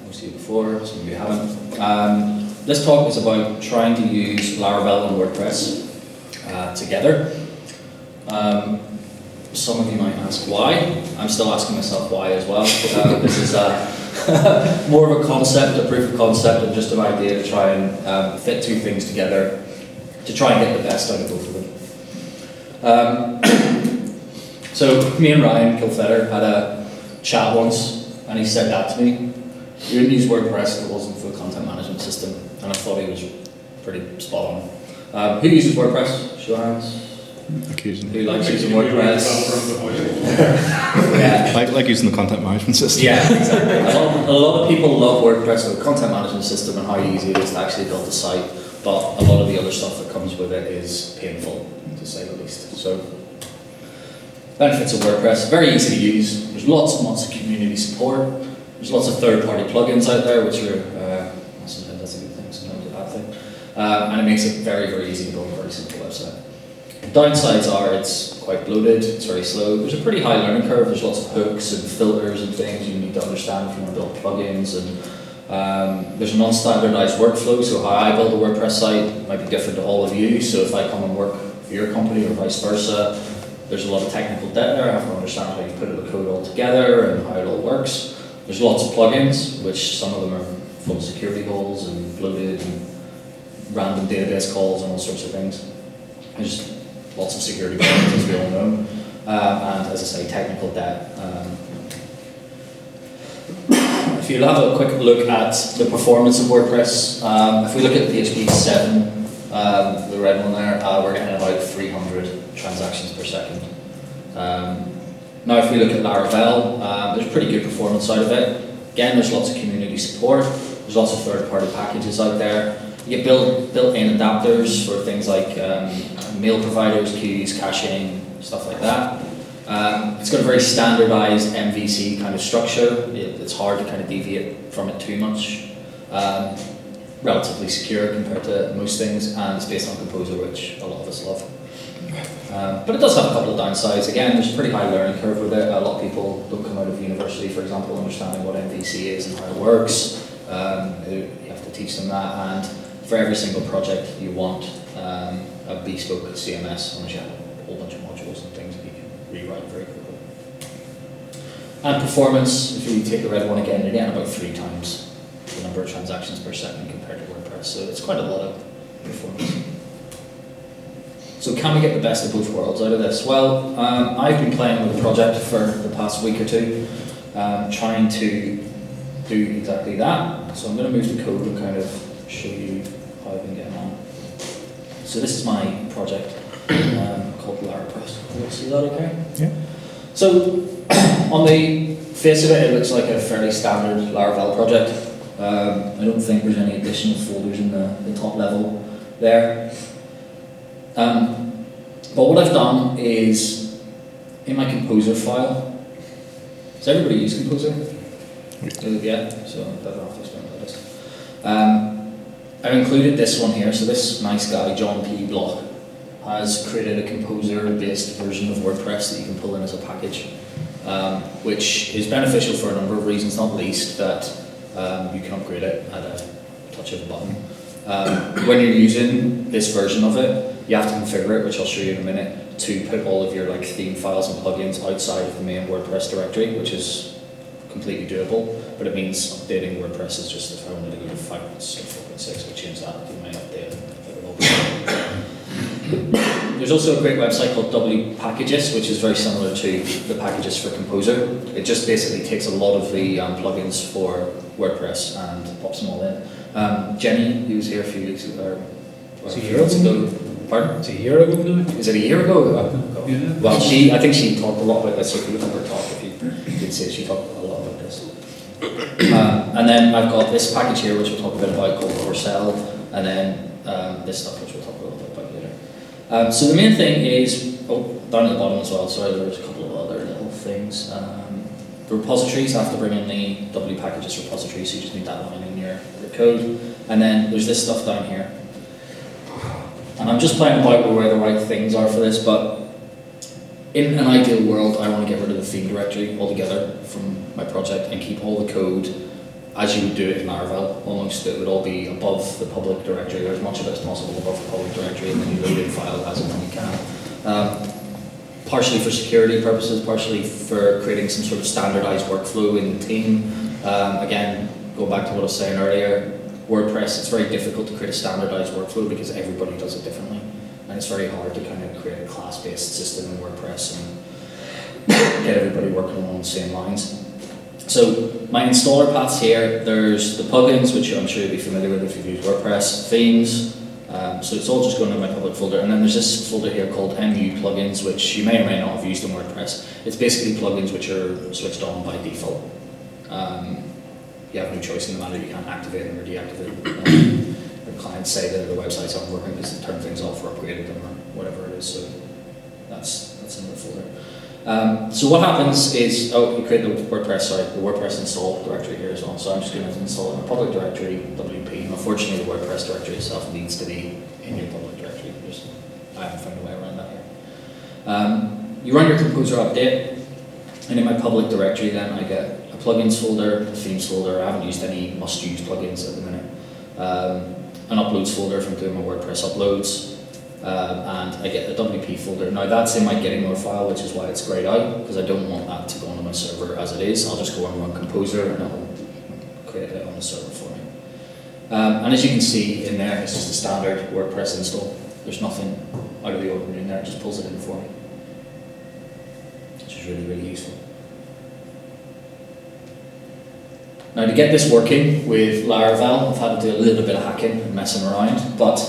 most of you before, some of you haven't. This talk is about trying to use Laravel and WordPress together. Some of you might ask why. I'm still asking myself why as well. This is more of a concept, a proof of concept, and just an idea to try and fit two things together to try and get the best out of both of them. So me and Ryan Kilfetter had a chat once, and he said that to me. You wouldn't use WordPress if it wasn't for a content management system, and I thought he was pretty spot on. Who uses WordPress? Show hands. Who likes using WordPress? Yeah. Like using the content management system. Yeah, exactly. A lot of people love WordPress for the content management system and how easy it is to actually build a site, but a lot of the other stuff that comes with it is painful, to say the least. So, benefits of WordPress, very easy to use. There's lots and lots of community support. There's lots of third-party plugins out there, which are, sometimes that's a good thing, sometimes a bad thing. And it makes it very, very easy to build a very simple website. Downsides are it's quite bloated, it's very slow. There's a pretty high learning curve. There's lots of hooks and filters and things you need to understand if you want to build plugins. And there's a non-standardized workflow, so how I build a WordPress site might be different to all of you. So if I come and work for your company or vice versa, there's a lot of technical debt there. I have to understand how you put the code all together and how it all works. There's lots of plugins, which some of them are full of security holes and bloated and random database calls and all sorts of things. There's lots of security problems, as we all know, and as I say, technical debt. If you have a quick look at the performance of WordPress, if we look at PHP 7, the red one there, we're getting about 300 transactions per second. Now if we look at Laravel, there's pretty good performance out of it. Again, there's lots of community support, there's lots of third-party packages out there. You get built-in adapters for things like mail providers, queues, caching, stuff like that. It's got a very standardized MVC kind of structure. It's hard to kind of deviate from it too much. Relatively secure compared to most things, and it's based on Composer, which a lot of us love. But it does have a couple of downsides. Again, there's a pretty high learning curve with it. A lot of people don't come out of university, for example, understanding what MVC is and how it works. You have to teach them that, and for every single project you want a bespoke CMS, unless you have a whole bunch of modules and things that you can rewrite very quickly. And performance, if you take the red one again, you're getting about 3 times the number of transactions per second compared to WordPress, so it's quite a lot of performance. So can we get the best of both worlds out of this? Well, I've been playing with the project for the past week or two, trying to do exactly that. So I'm going to move to code and kind of show you how I've been getting on. So this is my project called Laravel. Can you see that okay? Yeah. So on the face of it, it looks like a fairly standard Laravel project. I don't think there's any additional folders in the top level there. But what I've done is, in my Composer file, does everybody use Composer? Yeah, so I don't have to explain what that is. I've included this one here, so this nice guy, John P. Block, has created a Composer-based version of WordPress that you can pull in as a package, which is beneficial for a number of reasons, not least that you can upgrade it at a touch of a button. When you're using this version of it, you have to configure it, which I'll show you in a minute, to put all of your theme files and plugins outside of the main WordPress directory, which is completely doable, but it means updating WordPress is just, if I wanted to go to 5.6, I'll change that, do my update. There's also a great website called wpackages, which is very similar to the packages for Composer. It just basically takes a lot of the plugins for WordPress and pops them all in. Jenny, who was here a few weeks ago, Pardon? It's a year ago now. Is it a year ago? Yeah. Well, I think she talked a lot about this, so if you look at her talk, if you did see it, she talked a lot about this. And then I've got this package here, which we'll talk a bit about, called Corcel, and then this stuff, which we'll talk a little bit about later. So the main thing is, down at the bottom as well, sorry, there's a couple of other little things. The repositories have to bring in the wpackages repository, so you just need that line in your code. And then there's this stuff down here. And I'm just playing about with where the right things are for this, but in an ideal world, I want to get rid of the theme directory altogether from my project and keep all the code as you would do it in Laravel, almost it would all be above the public directory, or as much of it as possible above the public directory, and then you load in file as and when you can. Partially for security purposes, partially for creating some sort of standardized workflow in the team. Again, go back to what I was saying earlier, WordPress, it's very difficult to create a standardized workflow because everybody does it differently. And it's very hard to kind of create a class-based system in WordPress and get everybody working along the same lines. So my installer paths here, there's the plugins, which I'm sure you'll be familiar with if you've used WordPress, themes, so it's all just going in my public folder, and then there's this folder here called MU plugins, which you may or may not have used in WordPress. It's basically plugins which are switched on by default. You have no choice in the matter, you can't activate them or deactivate them. The clients say that the websites aren't working because they turn things off or upgraded them or whatever it is, so that's in the folder. So what happens is, you create the WordPress install directory here as well. So I'm just going to install it in a public directory, WP. Unfortunately, the WordPress directory itself needs to be in your public directory. I haven't found a way around that here. You run your composer update, and in my public directory then I get a plugins folder, a themes folder. I haven't used any must-use plugins at the minute. An uploads folder if I'm doing my WordPress uploads. And I get a WP folder. Now that's in my getting more file, which is why it's grayed out, because I don't want that to go onto my server as it is. I'll just go and run Composer and it'll create it on the server for me. And as you can see in there, it's just a standard WordPress install. There's nothing out of the ordinary in there, it just pulls it in for me, which is really, really useful. Now to get this working with Laravel, I've had to do a little bit of hacking and messing around, but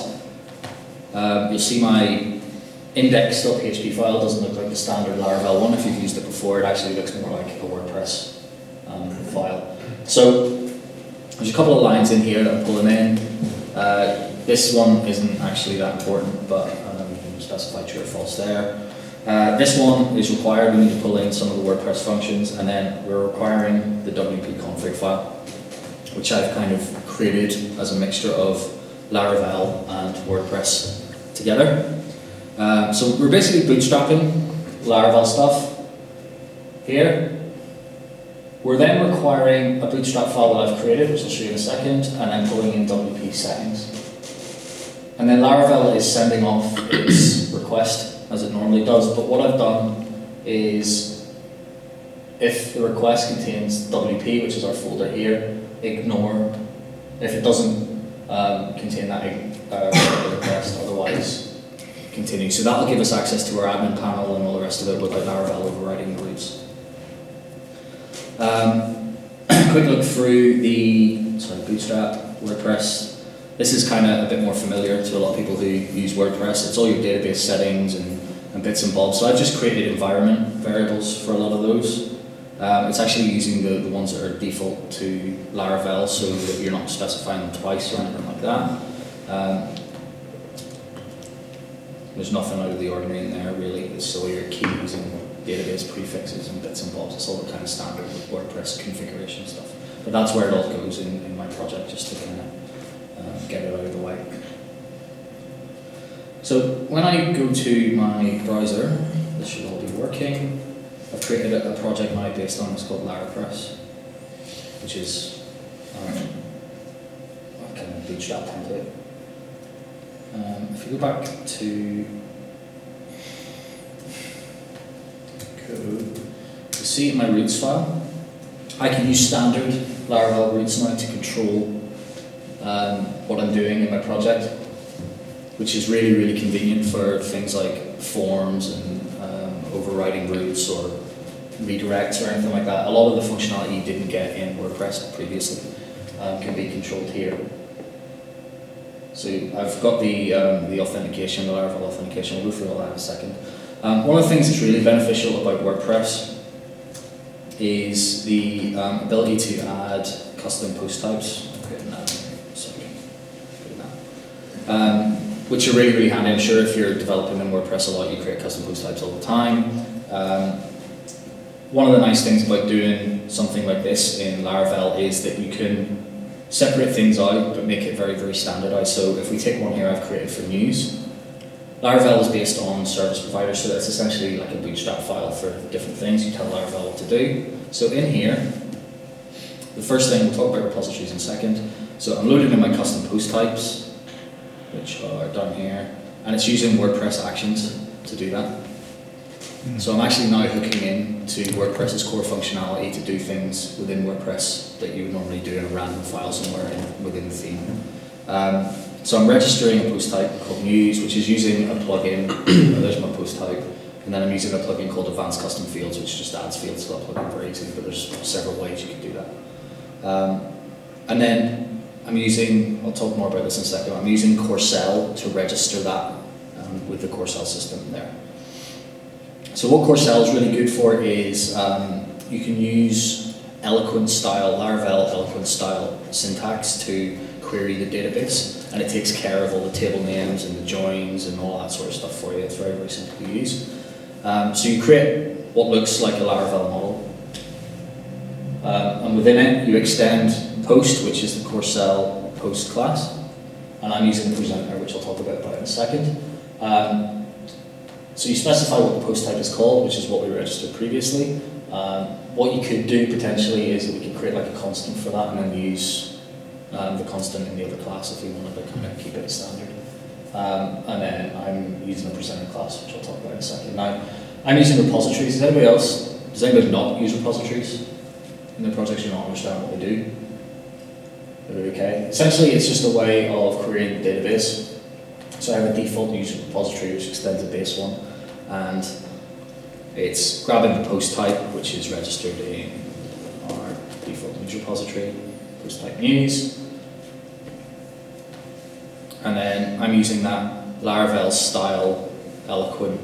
you'll see my index.php file doesn't look like the standard Laravel one. If you've used it before, it actually looks more like a WordPress file. So there's a couple of lines in here that I'm pulling in. This one isn't actually that important, but you can specify true or false there. This one is required. We need to pull in some of the WordPress functions, and then we're requiring the WP config file, which I've kind of created as a mixture of Laravel and WordPress together. So we're basically bootstrapping Laravel stuff here. We're then requiring a bootstrap file that I've created, which I'll show you in a second, and then pulling in WP settings. And then Laravel is sending off its request as it normally does, but what I've done is, if the request contains WP, which is our folder here, ignore. If it doesn't contain that request, otherwise continue. So that'll give us access to our admin panel and all the rest of it without Laravel overriding the roots. Quick look through the Bootstrap, WordPress. This is kind of a bit more familiar to a lot of people who use WordPress. It's all your database settings and bits and bobs. So I've just created environment variables for a lot of those. It's actually using the ones that are default to Laravel, so that you're not specifying them twice or anything like that. There's nothing out of the ordinary in there really. It's all your keys and database prefixes and bits and bobs. It's all the kind of standard WordPress configuration stuff. But that's where it all goes in my project, just to kind of get it out of the way. So when I go to my browser, this should all be working. I've created a project now based on what's called Larapress, which is a kind of bootstrap template. If you go back to code, you see in my roots file, I can use standard Laravel roots now to control what I'm doing in my project, which is really, really convenient for things like forms and overriding roots or redirects or anything like that. A lot of the functionality you didn't get in WordPress previously can be controlled here. So I've got the authentication, the Laravel authentication. We'll go through all that in a second. One of the things that's really beneficial about WordPress is the ability to add custom post types. Which are really, really handy. I'm sure if you're developing in WordPress a lot, you create custom post types all the time. One of the nice things about doing something like this in Laravel is that you can separate things out but make it very, very standardized. So if we take one here I've created for news, Laravel is based on service providers, so that's essentially like a bootstrap file for different things. You tell Laravel what to do. So in here, the first thing, we'll talk about repositories in a second. So I'm loading in my custom post types, which are down here, and it's using WordPress actions to do that. So I'm actually now hooking in to WordPress's core functionality to do things within WordPress that you would normally do in a random file somewhere within the theme. So I'm registering a post type called News, which is using a plugin. There's my post type. And then I'm using a plugin called Advanced Custom Fields, which just adds fields to that plugin very easily, but there's several ways you can do that. And then I'm using, I'll talk more about this in a second, I'm using Corcel to register that with the Corcel system there. So what Corcel is really good for is you can use Eloquent style, Laravel Eloquent style syntax to query the database, and it takes care of all the table names and the joins and all that sort of stuff for you. It's very, very simple to use. So you create what looks like a Laravel model, and within it you extend post, which is the Corcel post class, and I'm using the presenter, which I'll talk about in a second. So you specify what the post type is called, which is what we registered previously. What you could do potentially is that we could create like a constant for that and then use the constant in the other class if we wanted to kind of keep it standard. And then I'm using a presenter class, which I'll talk about in a second. Now, I'm using repositories. Does anybody not use repositories in their projects? You don't understand what they do? Okay. Essentially, it's just a way of creating a database. So I have a default user repository which extends a base one, and it's grabbing the post type, which is registered in our default user repository, post type news. And then I'm using that Laravel style Eloquent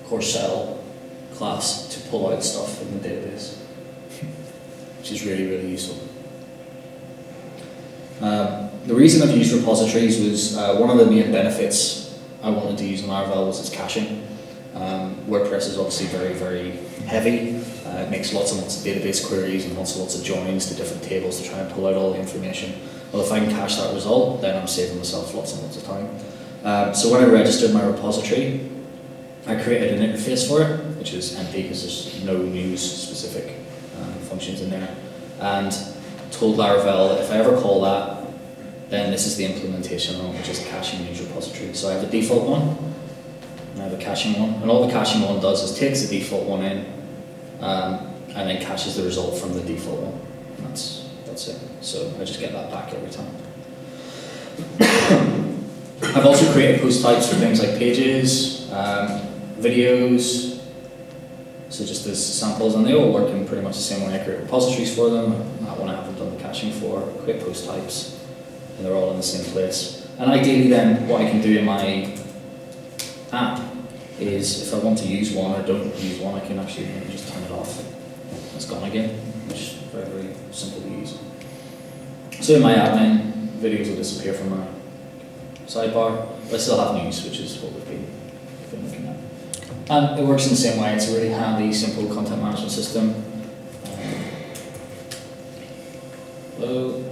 Corcel class to pull out stuff from the database, which is really, really useful. The reason I've used repositories was one of the main benefits I wanted to use in Laravel was its caching. WordPress is obviously very, very heavy. It makes lots and lots of database queries and lots of joins to different tables to try and pull out all the information. Well, if I can cache that result, then I'm saving myself lots and lots of time. So when I registered my repository, I created an interface for it, which is empty because there's no news specific functions in there, and told Laravel if I ever call that, then this is the implementation on which is the caching news repository. So I have the default one, and I have a caching one, and all the caching one does is takes the default one in, and then caches the result from the default one. And that's it. So I just get that back every time. I've also created post types for things like pages, videos, so just as samples, and they all work in pretty much the same way. I create repositories for them. That one I haven't done the caching for. Create post types, and they're all in the same place. And ideally then, what I can do in my app is if I want to use one or don't use one, I can actually just turn it off. It's gone again, which is very, very simple to use. So in my admin, videos will disappear from my sidebar, but I still have news, which is what we've been looking at. And it works in the same way. It's a really handy, simple content management system. Hello,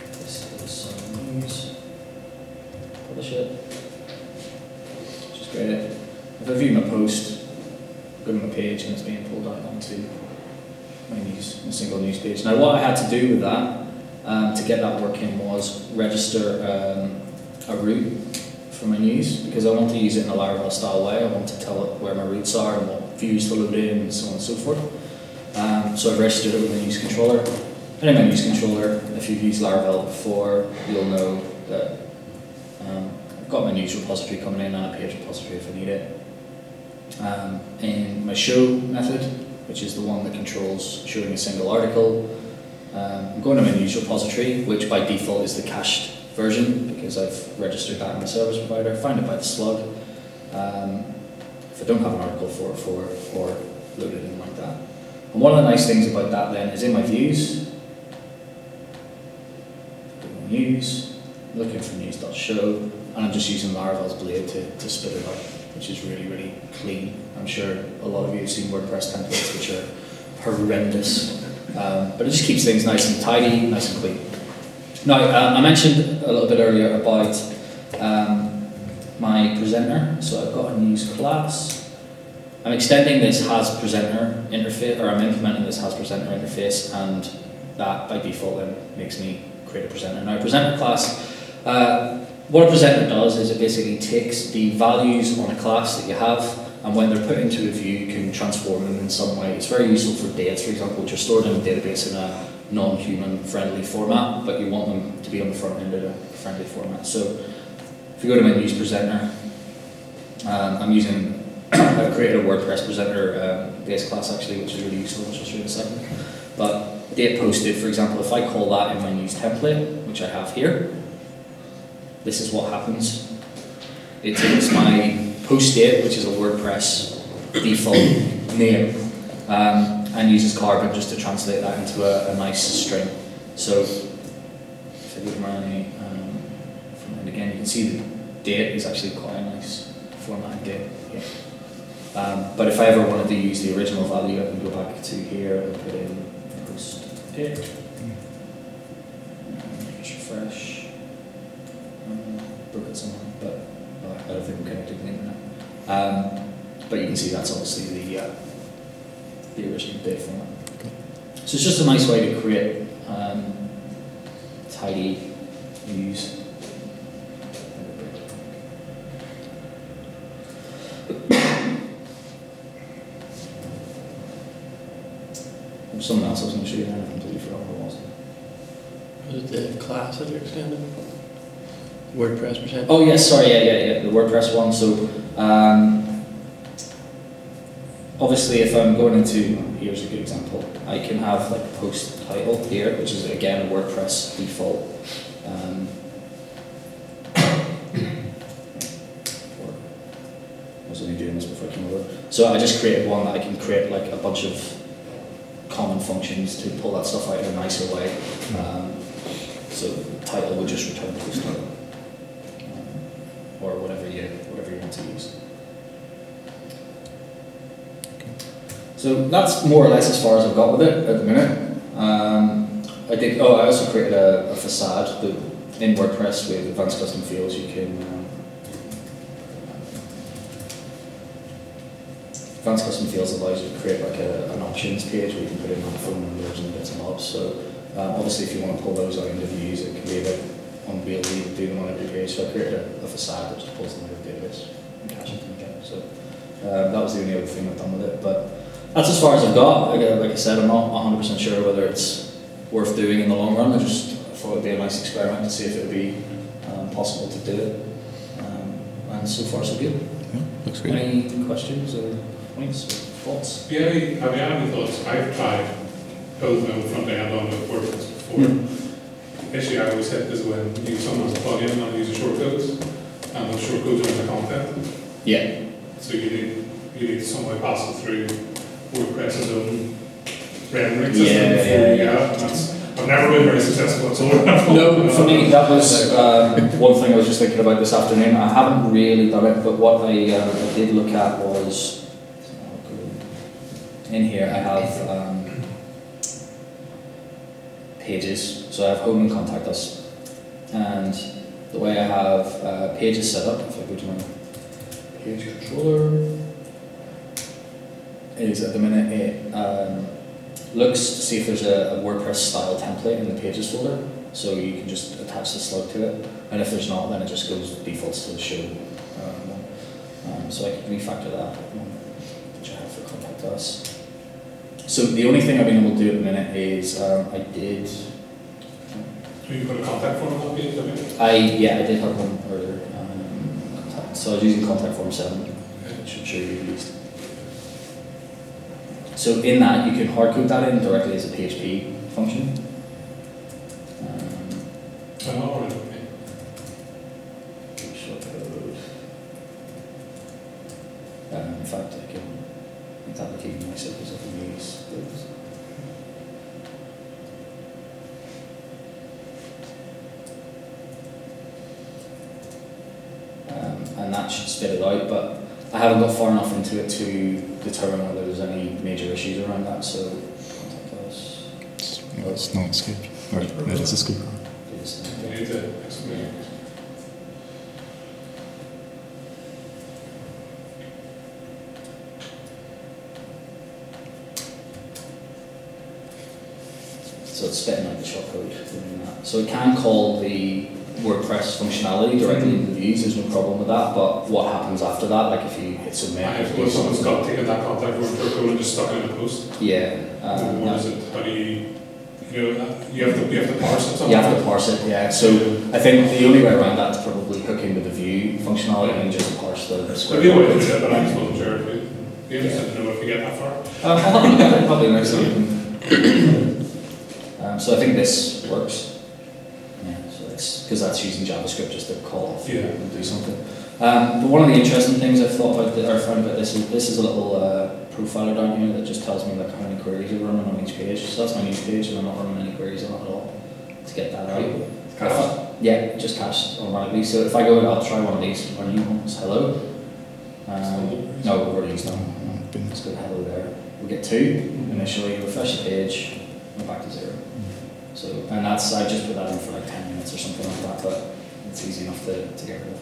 this is some news. Publish it. Just create it. If I view my post, go to my page, and it's being pulled out onto my news, a single news page. Now, what I had to do with that to get that working was register a route for my news, because I want to use it in a Laravel style way. I want to tell it where my routes are and what views to load in and so on and so forth. So I've registered it with a news controller. And in my news controller, if you've used Laravel before, you'll know that I've got my news repository coming in and a page repository if I need it. In my show method, which is the one that controls showing a single article, I'm going to my news repository, which by default is the cached version, because I've registered that in my service provider, find it by the slug. If I don't have an article for it, or load it in like that. And one of the nice things about that then is in my views, news, looking for news.show, and I'm just using Laravel's blade to spit it up, which is really, really clean. I'm sure a lot of you have seen WordPress templates which are horrendous, but it just keeps things nice and tidy, nice and clean. Now, I mentioned a little bit earlier about my presenter, so I've got a news class, I'm extending this has presenter interface, or I'm implementing this has presenter interface, and that by default then makes me create a presenter. Now, a presenter class, what a presenter does is it basically takes the values on a class that you have, and when they're put into a view, you can transform them in some way. It's very useful for dates, for example, which are stored in a database in a non-human friendly format, but you want them to be on the front end in a friendly format. So if you go to my use presenter, I've created a WordPress presenter base class actually, which is really useful, which I'll show you in a second. But date posted, for example, if I call that in my news template, which I have here, this is what happens. It takes my post date, which is a WordPress default name, and uses Carbon just to translate that into a nice string. So if I go to my and again, you can see the date is actually quite a nice formatted date here. But if I ever wanted to use the original value, I can go back to here and put in post date. Just refresh. Broke it somewhere, but I don't think we're connected to the internet. But you can see that's obviously the original date format. Okay. So it's just a nice way to create tidy views. There's something else I was going to show you there, I completely forgot what it was. Was it the class that you're extending? WordPress presenter? Oh yes, sorry, yeah, the WordPress one. So obviously if I'm going into, here's a good example, I can have like post title here, which is again a WordPress default. I was only doing this before I came over. So I just created one that I can create like a bunch of common functions to pull that stuff out in a nicer way. So the title would just return post title. Or whatever you want to use. So that's more or less as far as I've got with it at the minute. I also created a facade in WordPress with advanced custom fields. You can advanced custom fields allows you to create like an options page where you can put in like phone numbers and bits and bobs. So obviously, if you want to pull those out into views, it can be a bit unwieldy to do them on every page. So I created a facade which pulls them out of the database and caches them again. So that was the only other thing I've done with it. But that's as far as I've got. Like I said, I'm not 100% sure whether it's worth doing in the long run. I just thought it'd be a nice experiment to see if it would be possible to do it. And so far, so good. Yeah, looks good. Any questions or points or thoughts? Have you any thoughts? I've tried building my own front end on WordPress before. Issue I always hit is when you use someone's plugin and use shortcodes, and those shortcodes are in the content. Yeah. So you need to somehow pass it through WordPress's own rendering system before you get it. I've never been very successful at all. No, for me that was one thing I was just thinking about this afternoon. I haven't really done it, but what I did look at was in here I have pages. So I have home and contact us, and the way I have pages set up, if I go to my page controller, is at the minute it looks to see if there's a WordPress style template in the pages folder, so you can just attach the slug to it, and if there's not, then it just goes defaults to the show one. So I can refactor that one, which I have for contact us. So the only thing I've been able to do at the minute is I did. So you put a contact form on that page, have you? I did have one earlier. So I was using contact form 7, which I'm sure you've used. So in that you can hardcode that in directly as a PHP function. Shortcode. In fact, I can make that look even nicer because I can use those. And that should spit it out, but I haven't got far enough into it to determine whether there's any major issues around that, so contact us. No, it's not escape. Or it is escape. So it's spitting out the shortcode doing that. So it can call the WordPress functionality directly in the views, there's no problem with that, but what happens after that, like if you hit submit... I suppose someone's got taken that contact word shortcode and just stuck it in a post. Yeah. What is it? How do you know, you have to parse it somehow? You have to parse it, yeah. So I think the only way around that is probably hooking with the view functionality and just parse the square. There'd be a way to do it, but I just wasn't sure. It'd be interested to know if you get that far. I'll have a look at it probably next week. So I think this works. Yeah, so it's because that's using JavaScript just to call off and do something. But one of the interesting things I've thought about or found about this is a little profiler down here that just tells me like how many queries are running on each page. So that's my news page, and I'm not running any queries on it at all to get that out. Cached? Yeah, just cached automatically. So if I go, I'll try one of these. Our new ones. Hello. No, we've already used them. Let's go hello there. We get 2 initially. Refresh the page. Go back to 0. So, and that's, I just put that in for like 10 minutes or something like that, but it's easy enough to get rid of.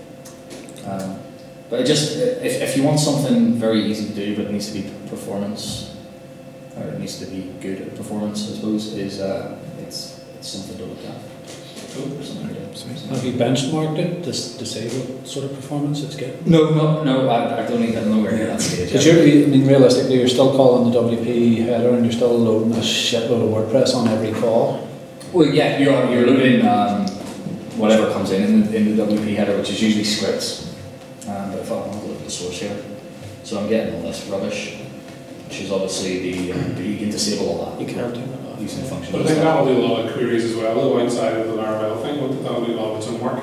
But it just, if you want something very easy to do, but it needs to be performance, or it needs to be good at performance, I suppose, is it's something to look at. Something to do. Have you benchmarked it to say what sort of performance it's getting? No, I don't think I'm nowhere near that stage. Because realistically, you're still calling the WP header and you're still loading a shitload of WordPress on every call. Well, yeah, you're loading whatever comes in the WP header, which is usually scripts. But if I want to look at the source here, so I'm getting all this rubbish, which is obviously you can disable all that. You can't do that. Using the function. But I think that'll do a lot of queries as well, though, outside of the Laravel thing. That'll do a lot of its own work,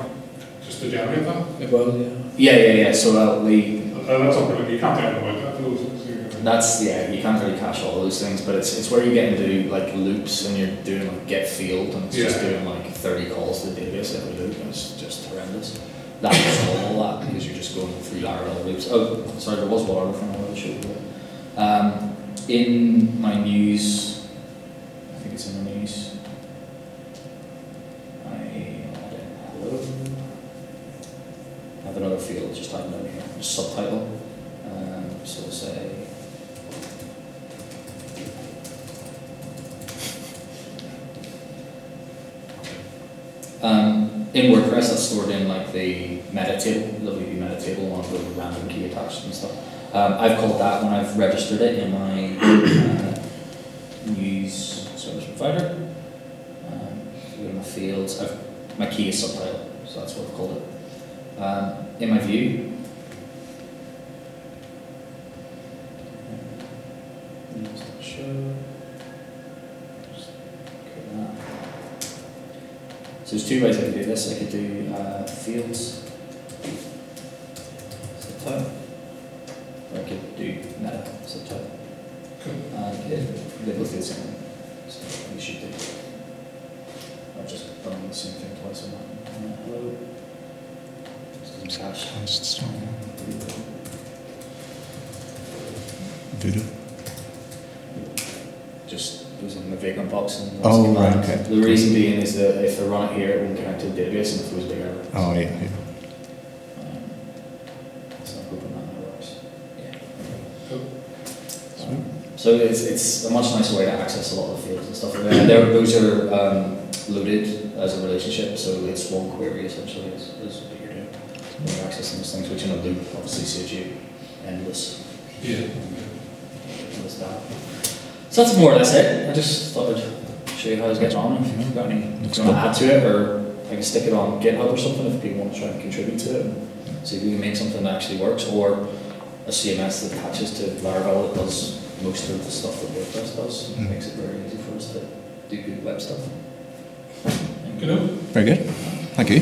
just to generate that. It will, yeah. Yeah. So that's something that you can't do anything about that. That's you can't really cache all those things, but it's where you get into like loops and you're doing like get field and it's just doing like 30 calls to the database every loop and it's just horrendous. That will solve all that because you're just going through Laravel loops. Oh, sorry, there was one from another show. In my news, I think it's in the news. I have another field just typing down here, just subtitle. So we'll say. In WordPress, that's stored in like the meta table, the WP meta table, along with a random key attached and stuff. I've called that when I've registered it in my news service provider. In my fields, my key is subtitle, so that's what I've called it. In my view, show. So there's 2 ways I could do this. I could do fields, subtitle, or I could do meta, subtitle. They both do the same thing, so you should do. I've just done the same thing twice on that. Hello. Just cache. Voodoo. Just using the vacant box and right, okay. The reason being is that if I run it here, it won't connect to the database and it throws big error. Oh, yeah. So I'm hoping that works. Yeah. Sweet. So it's a much nicer way to access a lot of the fields and stuff. Those are loaded as a relationship, so it's one query essentially is what you're doing. When you're accessing those things, which in a loop obviously saves you endless. Yeah. Endless data. So that's more or less it. I just thought I'd show you how it's getting on. If you've got any, if you want to add to it, or I can stick it on GitHub or something if people want to try and contribute to it and see if we can make something that actually works, or a CMS that attaches to Laravel that does most of the stuff that WordPress does. It makes it very easy for us to do good web stuff. Good. Very good. Thank you.